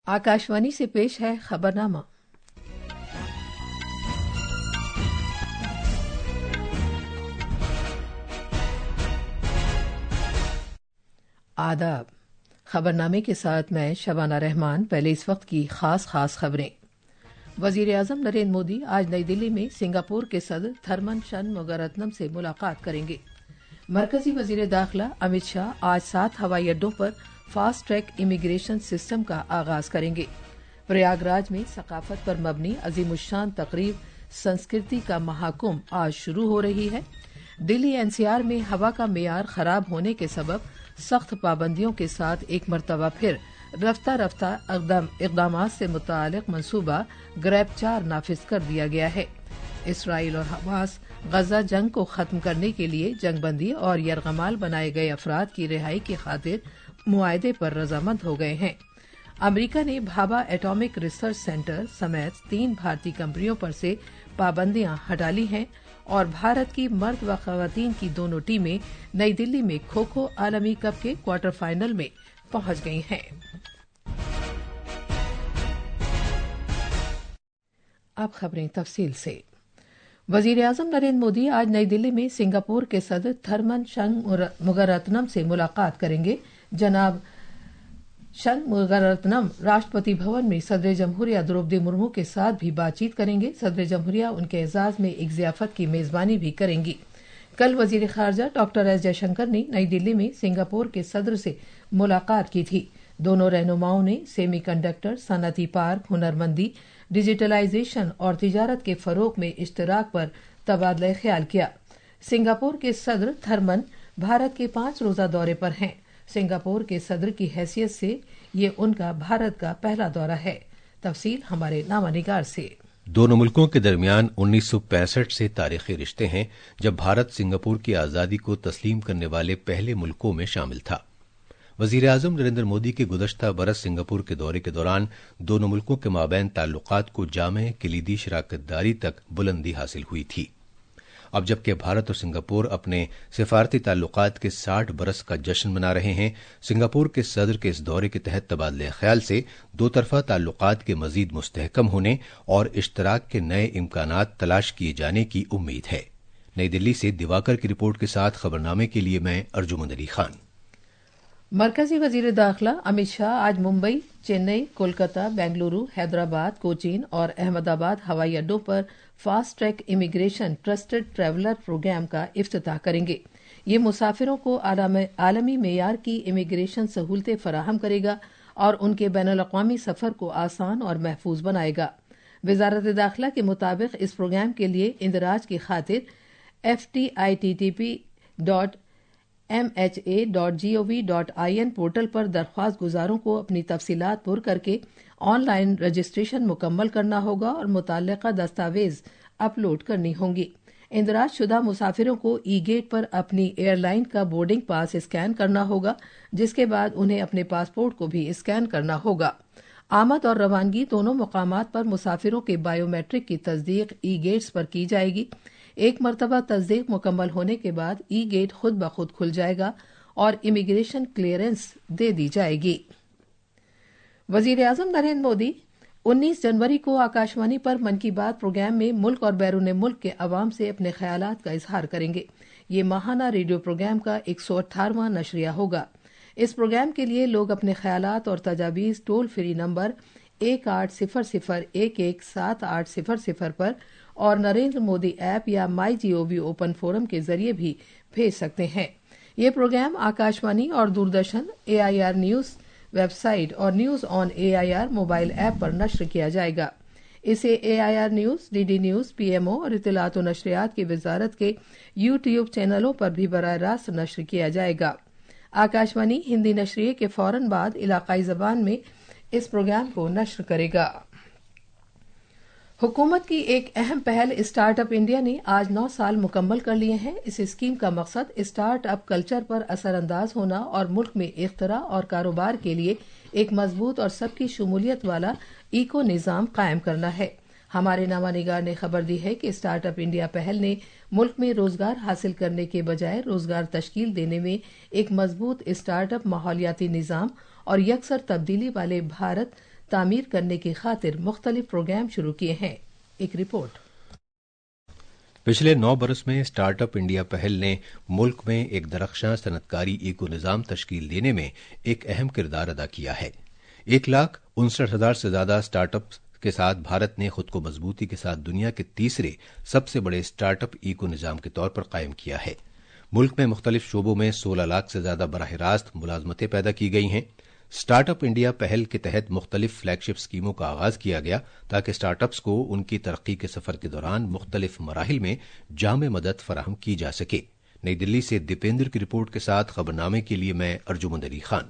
आकाशवाणी से पेश है खबरनामा। आदाब। खबरनामे के साथ मैं शबाना रहमान। पहले इस वक्त की खास खबरें। वजीर आजम नरेंद्र मोदी आज नई दिल्ली में सिंगापुर के सदर थरमन शनमुगारत्नम से मुलाकात करेंगे। मरकजी वजीर दाखिला अमित शाह आज 7 हवाई अड्डों पर फास्ट ट्रैक इमिग्रेशन सिस्टम का आगाज करेंगे। प्रयागराज में सकाफत पर मबनी अजीमुशान तकरीब संस्कृति का महाकुंभ आज शुरू हो रही है। दिल्ली एनसीआर में हवा का मेयार खराब होने के सबब सख्त पाबंदियों के साथ एक मरतबा फिर रफ्ता इकदामात से मुतालिक मंसूबा ग्रैब 4 नाफिज कर दिया गया है। इसराइल और हमास गजा जंग को खत्म करने के लिए जंगबंदी और यरगमाल बनाए गए अफराद की रिहाई की खातिर मुआहदे पर रजामंद हो गए हैं। अमेरिका ने भाभा एटॉमिक रिसर्च सेंटर समेत 3 भारतीय कंपनियों पर से पाबंदियां हटा ली हैं और भारत की मर्द व खवातीन की दोनों टीमें नई दिल्ली में खो खो आलमी कप के क्वार्टर फाइनल में पहुंच गई हैं। अब खबरें तफसील से। वजीर आजम नरेंद्र मोदी आज नई दिल्ली में सिंगापुर के सदर थरमन शनमुगारत्नम से मुलाकात करेंगे। जनाब शनमुगारत्नम राष्ट्रपति भवन में सदर जमहूरिया द्रौपदी मुर्मू के साथ भी बातचीत करेंगे। सदर जमहूरिया उनके एजाज में एक ज़ियाफत की मेजबानी भी करेंगी। कल वजीर खारजा डॉक्टर एस जयशंकर ने नई दिल्ली में सिंगापुर के सदर से मुलाकात की थी। दोनों रहनुमाओं ने सेमी कंडक्टर, सनअती पार्क, हुनरमंदी, डिजिटलाइजेशन और तिजारत के फरोग में इश्तराक पर तबादला ख्याल किया। सिंगापुर के सदर थरमन भारत के 5 रोजा दौरे पर हैं। सिंगापुर के सदर की हैसियत से ये उनका भारत का पहला दौरा है। तफसील हमारे नामानिगार से। दोनों मुल्कों के दरमियान 1965 से तारीखी रिश्ते हैं, जब भारत सिंगापुर की आज़ादी को तस्लीम करने वाले पहले मुल्कों में शामिल था। वजीर आजम नरेंद्र मोदी के गुज़श्ता बरस सिंगापुर के दौरे के दौरान दोनों मुल्कों के माबैन ताल्लुकात को जामे कलीदी शराकतदारी तक बुलंदी हासिल हुई थी। अब जबकि भारत और सिंगापुर अपने सिफारती ताल्लुकात के 60 बरस का जश्न मना रहे हैं, सिंगापुर के सदर के इस दौरे के तहत तबादले ख्याल से दो तरफा ताल्लुकात के मजीद मुस्तहकम होने और इश्तराक के नए इम्कानात तलाश किए जाने की उम्मीद है। नई दिल्ली से दिवाकर की रिपोर्ट के साथ खबरनामे के लिए मैं अर्जुमंद अली खान। मरकजी वजीर दाखिला अमित शाह आज मुंबई, चेन्नई, कोलकाता, बेंगलुरु, हैदराबाद, कोचीन और अहमदाबाद हवाई अड्डों पर fast track immigration trusted traveller programme का इफ्तिताह करेंगे। ये मुसाफिरों को आलमी मेयार की इमिग्रेशन सहूलतें फराहम करेगा और उनके बैनुल-अक़वामी सफर को आसान और महफूज बनाएगा। वजारत दाखिला के मुताबिक इस प्रोग्राम के लिए इंदराज की खातिर ftitp.mha.gov.in पोर्टल पर दरख्वास्त गुजारों को अपनी तफसीलात पुर करके ऑनलाइन रजिस्ट्रेशन मुकम्मल करना होगा और मुतल्लिका दस्तावेज अपलोड करनी होंगी। इंदराज शुदा मुसाफिरों को ई गेट पर अपनी एयरलाइन का बोर्डिंग पास स्कैन करना होगा, जिसके बाद उन्हें अपने पासपोर्ट को भी स्कैन करना होगा। आमद और रवानगी दोनों मकामात पर मुसाफिरों के बायोमेट्रिक की तस्दीक ई गेट्स पर की जाएगी। एक मरतबा तस्दीक मुकम्मल होने के बाद ई गेट खुद ब खुद खुल जाएगा और इमिग्रेशन क्लियरेंस दे दी जाएगी। वजीर आजम नरेंद्र मोदी 19 जनवरी को आकाशवाणी पर मन की बात प्रोग्राम में मुल्क और बैरून मुल्क के अवाम से अपने ख्यालात का इजहार करेंगे। ये माहाना रेडियो प्रोग्राम का 118वां नशरिया होगा। इस प्रोग्राम के लिए लोग अपने ख्यालात और तजावीज़ टोल फ्री नंबर 1800117800 पर और नरेंद्र मोदी ऐप या माई जीओवी ओपन फोरम के जरिए भी भेज सकते हैं। ये प्रोग्राम आकाशवाणी और दूरदर्शन, AIR न्यूज वेबसाइट और news on AIR mobile app पर नश्र किया जाएगा। इसे AIR news, DD news, PMO और इत्तलात व नशरियात की वजारत के YouTube चैनलों पर भी बराह रास्त नश्र किया जाएगा। आकाशवाणी हिंदी नशरिये के फौरन बाद इलाकाई जबान में इस प्रोग्राम को नश्र करेगा। हुकूमत की एक अहम पहल स्टार्ट अप इंडिया ने आज 9 साल मुकम्मल कर लिए हैं। इस स्कीम का मकसद स्टार्ट अप कल्चर पर असरअंदाज होना और मुल्क में इख्तरा और कारोबार के लिए एक मजबूत और सबकी शमूलियत वाला इको निज़ाम कायम करना है। हमारे नामानिगार ने खबर दी है कि स्टार्ट अप इंडिया पहल ने मुल्क में रोजगार हासिल करने के बजाय रोजगार तश्कील देने में एक मजबूत स्टार्ट अप माहौलियाती निज़ाम और यकसर तब्दीली वाले भारत تعمیر کرنے کی خاطر مختلف پروگرام شروع کیے ہیں۔ ایک رپورٹ۔ پچھلے 9 برس میں اسٹارٹ اپ انڈیا پہل نے ملک میں ایک درخشاں صنعت کاری ایکو نظام تشکیل دینے میں ایک اہم کردار ادا کیا ہے۔ 1,59,000 سے زیادہ اسٹارٹ اپس کے ساتھ بھارت نے خود کو مضبوطی کے ساتھ دنیا کے تیسرے سب سے بڑے اسٹارٹ اپ ایکو نظام کے طور پر قائم کیا ہے۔ ملک میں مختلف شعبوں میں 16 لاکھ سے زیادہ براہ راست ملازمتیں پیدا کی گئی ہیں۔ اسٹارٹ اپ انڈیا پہل کے تحت مختلف فلیگ شپ اسکیموں کا آغاز کیا گیا تاکہ اسٹارٹ اپس کو ان کی ترقی کے سفر کے دوران مختلف مراحل میں جامع مدد فراہم کی جا سکے۔ نئی دلی سے دیپیندر کی رپورٹ کے ساتھ خبرنامے کے لیے میں ارجمند علی خان۔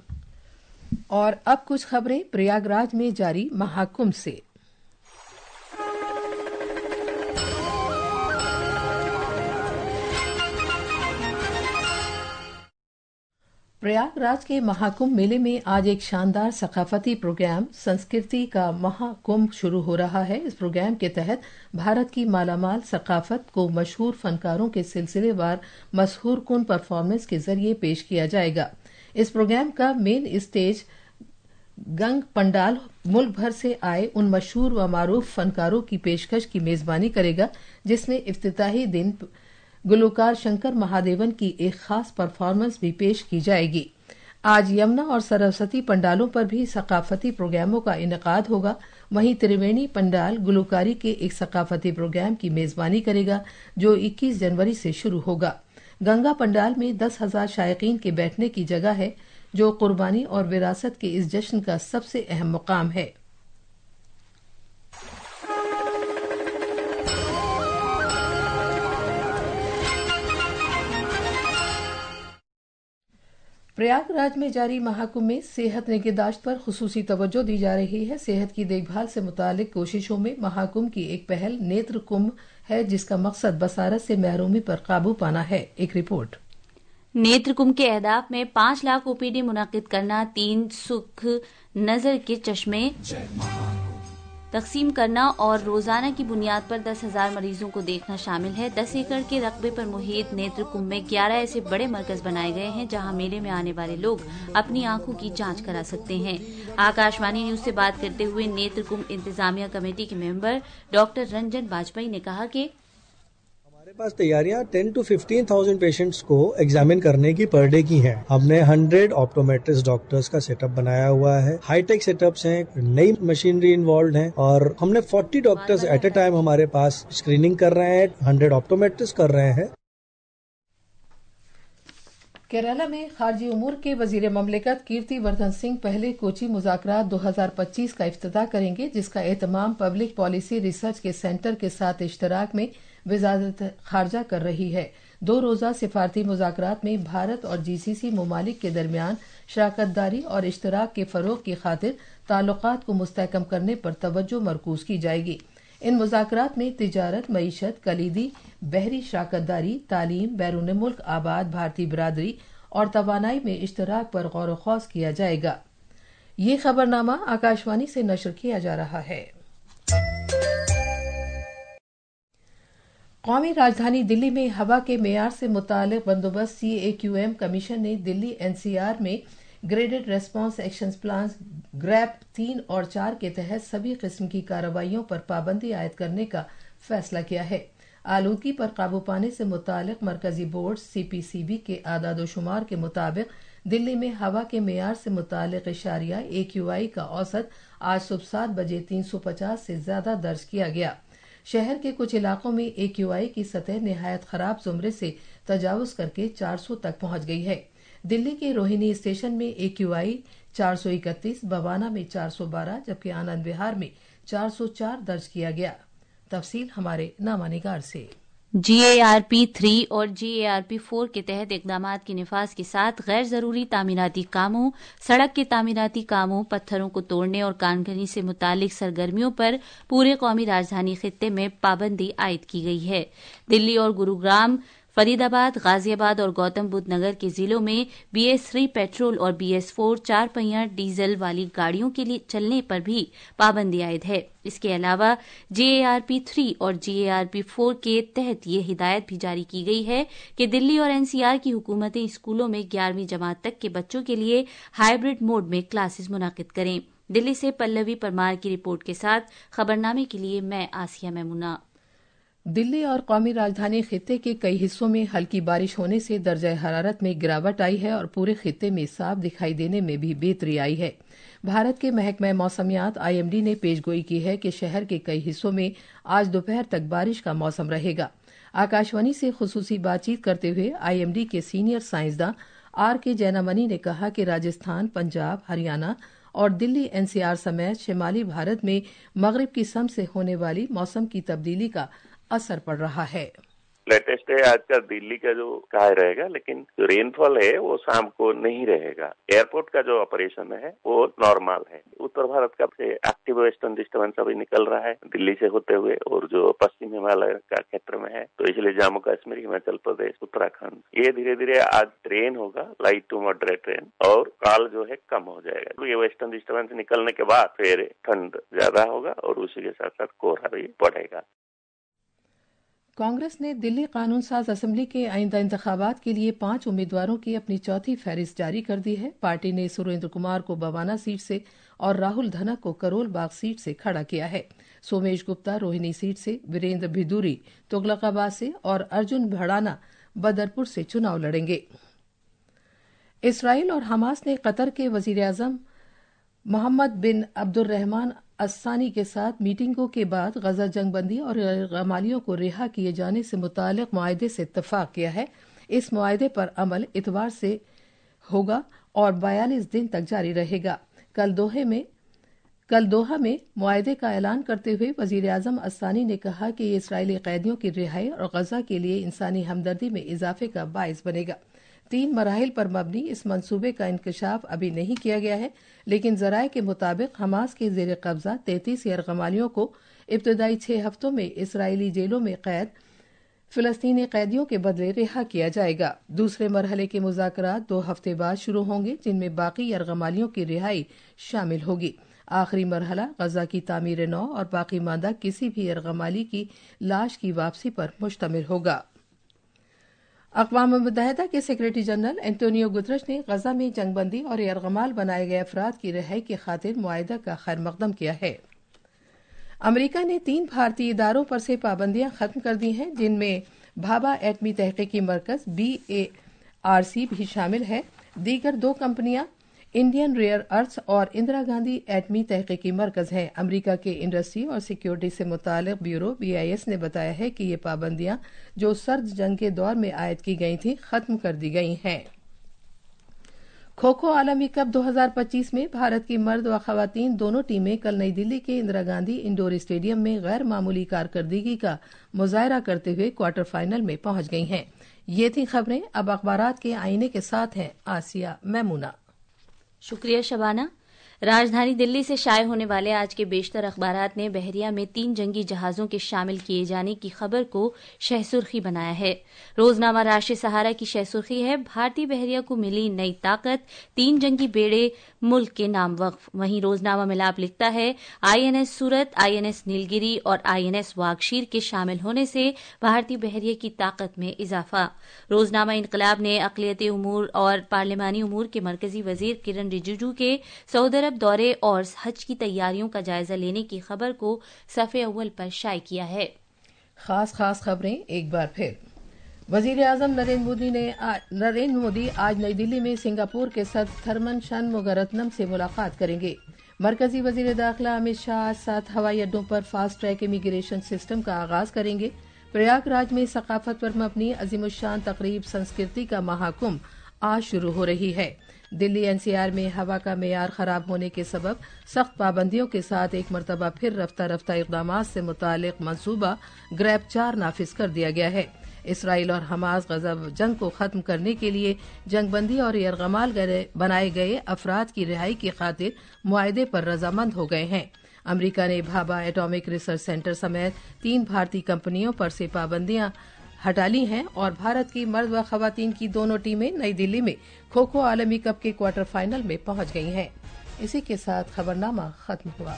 اور اب کچھ خبریں پریاگ راج میں جاری مہاکمبھ سے۔ پریاگ راج کے مہاکمبھ میلے میں آج ایک شاندار ثقافتی پروگرام سنسکرتی کا مہاکمبھ شروع ہو رہا ہے۔ اس پروگرام کے تحت بھارت کی مالا مال ثقافت کو مشہور فنکاروں کے سلسلے وار مسحور کن پرفارمنس کے ذریعے پیش کیا جائے گا۔ اس پروگرام کا مین اسٹیج گنگ پنڈال ملک بھر سے آئے ان مشہور و معروف فنکاروں کی پیشکش کی میزبانی کرے گا، جس میں افتتاحی دن گلوکار شنکر مہادیون کی ایک خاص پرفارمنس بھی پیش کی جائے گی۔ آج یمنا اور سرسوتی پنڈالوں پر بھی ثقافتی پروگراموں کا انعقاد ہوگا۔ وہیں تریوینی پنڈال گلوکاری کے ایک ثقافتی پروگرام کی میزبانی کرے گا جو 21 جنوری سے شروع ہوگا۔ گنگا پنڈال میں 10,000 شائقین کے بیٹھنے کی جگہ ہے، جو قربانی اور وراثت کے اس جشن کا سب سے اہم مقام ہے۔ پریاگ راج میں جاری مہاکمبھ میں صحت نگہداشت پر خصوصی توجہ دی جا رہی ہے۔ صحت کی دیکھ بھال سے متعلق کوششوں میں مہاکمبھ کی ایک پہل نیتر کمبھ ہے، جس کا مقصد بصارت سے محرومی پر قابو پانا ہے۔ ایک رپورٹ۔ نیتر کمبھ کے اہداف میں 5 لاکھ OPD منعقد کرنا، 3 سکھ نظر کے چشمے تقسیم کرنا اور روزانہ کی بنیاد پر 10,000 مریضوں کو دیکھنا شامل ہے۔ 10 ایکڑ کے رقبے پر محیط نیتر کمبھ میں 11 ایسے بڑے مرکز بنائے گئے ہیں جہاں میلے میں آنے والے لوگ اپنی آنکھوں کی جانچ کرا سکتے ہیں۔ آکاشوانی نیوز سے بات کرتے ہوئے نیتر کمبھ انتظامیہ کمیٹی کے ممبر ڈاکٹر رنجن واجپئی نے کہا کہ ہمارے پاس تیاریاں 10 to 15,000 پیشنٹس کو ایگزامن کرنے کی پر ڈے کی ہیں۔ ہم نے 100 آپٹومیٹرسٹ ڈاکٹرز کا سیٹ اپ بنایا ہوا ہے۔ ہائی ٹیک سیٹ اپس ہیں، نئی مشینری انوالوڈ ہیں، اور ہم نے 40 ڈاکٹرز ایٹ اے ٹائم ہمارے پاس اسکریننگ کر رہے ہیں، 100 آپٹومیٹرسٹ کر رہے ہیں۔ کیرالہ میں خارجہ امور کے وزیر مملکت کیرتی وردھن سنگھ پہلے کوچی مذاکرات 2025 کا افتتاح کریں گے، جس کا اہتمام پبلک پالیسی ریسرچ کے سینٹر کے ساتھ اشتراک میں وزارت خارجہ کر رہی ہے۔ 2 روزہ سفارتی مذاکرات میں بھارت اور GCC ممالک کے درمیان شراکت داری اور اشتراک کے فروغ کی خاطر تعلقات کو مستحکم کرنے پر توجہ مرکوز کی جائے گی۔ ان مذاکرات میں تجارت، معیشت، کلیدی بحری شراکت داری، تعلیم، بیرون ملک آباد بھارتی برادری اور توانائی میں اشتراک پر غور و خوض کیا جائے گا۔ یہ خبرنامہ آکاشوانی سے نشر کیا جا رہا ہے۔ قومی راجدھانی دلی میں ہوا کے معیار سے متعلق بندوبست CAQM کمیشن نے دلی NCR میں graded response action plans GRAP 3 اور 4 کے تحت سبھی قسم کی کارروائیوں پر پابندی عائد کرنے کا فیصلہ کیا ہے۔ آلودگی پر قابو پانے سے متعلق مرکزی بورڈ CPCB کے اعداد و شمار کے مطابق دلی میں ہوا کے معیار سے متعلق اشاریہ AQI کا اوسط آج صبح 7 بجے 350 سے زیادہ درج کیا گیا۔ شہر کے کچھ علاقوں میں AQI کی سطح نہایت خراب زمرے سے تجاوز کر کے 400 تک پہنچ گئی ہے۔ دلی کے روہنی اسٹیشن میں AQI 431، بوانا میں 412 جبکہ آنند وہار میں 404 درج کیا گیا۔ تفصیل ہمارے نامہ نگار سے۔ GARP 3 اور GARP 4 کے تحت اقدامات کے نفاذ کے ساتھ غیر ضروری تعمیراتی کاموں، سڑک کے تعمیراتی کاموں، پتھروں کو توڑنے اور کانکنی سے متعلق سرگرمیوں پر پورے قومی راجدھانی خطے میں پابندی عائد کی گئی ہے۔ دلی اور گروگرام، فرید آباد، غازی آباد اور گوتم بدھ نگر کے ضلعوں میں BS3 پیٹرول اور BS4 4 پہیہ ڈیزل والی گاڑیوں کے لیے چلنے پر بھی پابندی عائد ہے۔ اس کے علاوہ GARP 3 اور GARP 4 کے تحت یہ ہدایت بھی جاری کی گئی ہے کہ دلی اور NCR کی حکومتیں اسکولوں میں 11ویں جماعت تک کے بچوں کے لیے ہائبرڈ موڈ میں کلاسز منعقد کریں۔ दिल्ली से पल्लवी परमार की रिपोर्ट के साथ खबरनामे के लिए मैं आसिया मैमुना। दिल्ली और कौमी राजधानी खित्ते के कई हिस्सों में हल्की बारिश होने से दर्जा हरारत में गिरावट आई है और पूरे खित्ते में साफ दिखाई देने में भी बेहतरी आई है। भारत के महकमा मौसमियात IMD ने पेशगोई की है कि शहर के कई हिस्सों में आज दोपहर तक बारिश का मौसम रहेगा। आकाशवाणी से खुसूसी बातचीत करते हुए IMD के सीनियर साइंसदान RK जैनामनी ने कहा कि राजस्थान, पंजाब, हरियाणा और दिल्ली NCR समेत शिमाली भारत में मगरिब की सम से होने वाली मौसम की तब्दीली का असर पड़ रहा है। लेटेस्ट है आज का दिल्ली का जो स्काई रहेगा, लेकिन जो रेनफॉल है वो शाम को नहीं रहेगा। एयरपोर्ट का जो ऑपरेशन है वो नॉर्मल है। उत्तर भारत का से एक्टिव वेस्टर्न डिस्टर्बेंस अभी निकल रहा है दिल्ली से होते हुए और जो पश्चिम हिमालय का क्षेत्र में है, तो इसलिए जम्मू कश्मीर, हिमाचल प्रदेश, उत्तराखंड ये धीरे धीरे आज ट्रेन होगा, लाइट टू मॉडरेट ट्रेन, और काल जो है कम हो जाएगा। ये वेस्टर्न डिस्टर्बेंस निकलने के बाद फिर ठंड ज्यादा होगा और उसी के साथ साथ कोहरा भी बढ़ेगा। कांग्रेस ने दिल्ली कानून साज असेंबली के आइंदा इंतखाबात के लिए 5 उम्मीदवारों की अपनी चौथी फहरिस्त जारी कर दी है। पार्टी ने सुरेंद्र कुमार को बवाना सीट से और राहुल धनक को करोल बाग सीट से खड़ा किया है। सोमेश गुप्ता रोहिणी सीट से, वीरेंद्र भिदूरी तुगलकाबाद से और अर्जुन भड़ाना बदरपुर से चुनाव लड़ेंगे। इसराइल और हमास ने कतर के वजीर-ए-आजम मोहम्मद बिन अब्दुर्रहमान अस्सानी के साथ मीटिंगों के बाद गजा जंगबंदी और गमालियों को रिहा किए जाने से मुताल्लिक मुआहदे से इत्तफाक किया है। इस मुआहदे पर अमल इतवार से होगा और 42 दिन तक जारी रहेगा। कल दोहा में मुआहदे का ऐलान करते हुए वजीर-ए-आजम अस्सानी ने कहा कि ये इसराइली कैदियों की रिहाई और गजा के लिए इंसानी हमदर्दी में इजाफे का बाइस बनेगा। 3 मराहिल पर मबनी इस मंसूबे का इंकशाफ अभी नहीं किया गया है, लेकिन जराये के मुताबिक हमास के जेर कब्जा 33 यरगमालियों को इब्तदाई 6 हफ्तों में इसराइली जेलों में कैद फिलिस्तीनी कैदियों के बदले रिहा किया जाएगा। दूसरे मरहले के मुज़ाकरात 2 हफ्ते बाद शुरू होंगे, जिनमें बाकी यरगमालियों की रिहाई शामिल होगी। आखिरी मरहला गजा की तामीर नौ और बाकी मादा किसी भी यरगमाली की लाश की वापसी पर मुश्तमिल होगा। अक़वाम मुत्तहिदा के सेक्रेटरी जनरल एंटोनियो गुतरश ने गजा में जंगबंदी और यरगमाल बनाए गए अफराद की रिहाई की खातिर मुआहिदा का खैर मकदम किया है। अमेरिका ने 3 भारतीय इदारों पर से पाबंदियां खत्म कर दी हैं, जिनमें भाभा एटमी तहकीकी मरकज BARC भी शामिल है। दीगर 2 कंपनियां इंडियन रेयर अर्थ्स और इंदिरा गांधी एटमी तहकीकी मरकज हैं। अमेरिका के इंडस्ट्री और सिक्योरिटी से मुताल्लिक ब्यूरो BIS ने बताया है कि ये पाबंदियां जो सर्द जंग के दौर में आयद की गई थीं, खत्म कर दी गई हैं। खो खो आलमी कप 2025 में भारत की मर्द व खवातीन दोनों टीमें कल नई दिल्ली के इंदिरा गांधी इंडोर स्टेडियम में गैर मामूली कारकर्दगी का मुजाहरा करते हुए क्वार्टर फाइनल में पहुंच गई हैं। ये थी खबरें। अब अखबारात के आईने के साथ हैं आसिया मैमुना। शुक्रिया शबाना। राजधानी दिल्ली से शाये होने वाले आज के बेशतर अखबारात ने बहरिया में 3 जंगी जहाजों के शामिल किए जाने की खबर को शहसुर्खी बनाया है। रोजनामा राष्ट्रीय सहारा की शहसुर्खी है, भारतीय बहरिया को मिली नई ताकत, 3 जंगी बेड़े मुल्क के नाम वक्फ। वहीं रोजनामा मिलाप लिखता है, INS सूरत, INS नीलगिरी और INS वागशीर के शामिल होने से भारतीय बहरिया की ताकत में इजाफा। रोजनामा इनकलाब ने अक़लियती उमूर और पार्लिमानी उमूर के मरकजी वजीर किरण रिजिजू के सऊदी अरब दौरे और हज की तैयारियों का जायजा लेने की खबर को सफ़े अव्वल पर शाये किया है। खास खबरें एक बार फिर। वजीर-ए-आज़म नरेंद्र मोदी आज नई दिल्ली में सिंगापुर के सदर थरमन शनमुगारत्नम से मुलाकात करेंगे। मरकजी वजीर दाखिला अमित शाह आज 7 हवाई अड्डों पर फास्ट ट्रैक इमिग्रेशन सिस्टम का आगाज करेंगे। प्रयागराज में सकाफत पर मबनी अजीमुशान तकरीब संस्कृति का महाकुंभ आज शुरू हो रही है। दिल्ली NCR में हवा का मेयार खराब होने के सबब सख्त पाबंदियों के साथ एक मरतबा फिर रफ्ता इक़दामात से मुतालिक मंसूबा ग्रैब 4 नाफिज कर दिया गया है। इसराइल और हमास गजा जंग को खत्म करने के लिए जंगबंदी और यरगमाल बनाए गए अफराद की रिहाई की खातिर मुआहदे पर रजामंद हो गए हैं। अमेरिका ने भाभा एटॉमिक रिसर्च सेंटर समेत 3 भारतीय कंपनियों पर से पाबंदियां हटा ली हैं और भारत की मर्द व खवातीन की दोनों टीमें नई दिल्ली में खो खो आलमी कप के क्वार्टर फाइनल में पहुंच गई हैं। इसी के साथ खबरनामा खत्म हुआ।